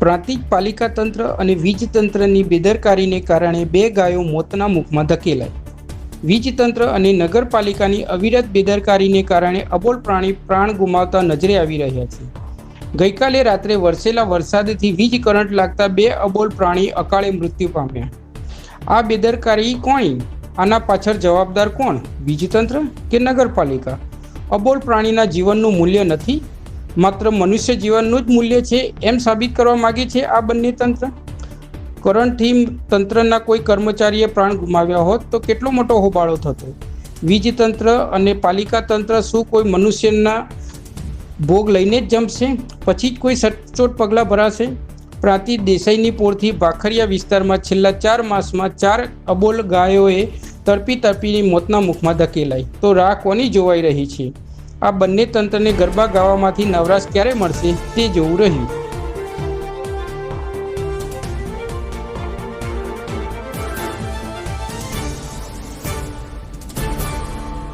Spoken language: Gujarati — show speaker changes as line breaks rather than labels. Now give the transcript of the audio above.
પ્રાંતિજ પાલિકા તંત્ર અને વીજ તંત્રની બેદરકારીને કારણે 2 ગાયો મોતના મુખમાં ધકેલાઈ. વીજ તંત્ર અને નગરપાલિકાની અવિરત બેદરકારીને કારણે અબોલ પ્રાણી પ્રાણ ગુમાવતા નજરે આવી રહ્યા છે. ગઈકાલે રાત્રે વરસેલા વરસાદથી વીજ કરંટ લાગતા 2 અબોલ પ્રાણી અકાળે મૃત્યુ પામ્યા. આ બેદરકારી કોની? આના પાછળ જવાબદાર કોણ? વીજ તંત્ર કે નગરપાલિકા? અબોલ પ્રાણીના જીવનનું મૂલ્ય નથી, માત્ર મનુષ્ય જીવનનું જ મૂલ્ય છે એમ સાબિત કરવા માગે છે આ બંને તંત્ર. કરંટથી તંત્રના કોઈ કર્મચારીએ પ્રાણ ગુમાવ્યા હોત તો કેટલો મોટો હોબાળો થતો. વીજ તંત્ર અને પાલિકા તંત્ર શું કોઈ મનુષ્યના ભોગ લઈને જ જમશે? પછી જ કોઈ સચોટ પગલાં ભરાશે? પ્રાંતિજ દેસાઈની પોળથી ભાખરિયા વિસ્તારમાં છેલ્લા 4 માસમાં 4 અબોલ ગાયોએ તડપીની મોતના મુખમાં ધકેલાઈ. તો રાહ કોની જોવાઈ રહી છે? આ બંને તંત્રને ગરબા ગાવામાંથી નવરાશ ક્યારે મળશે તે જોવું રહ્યું.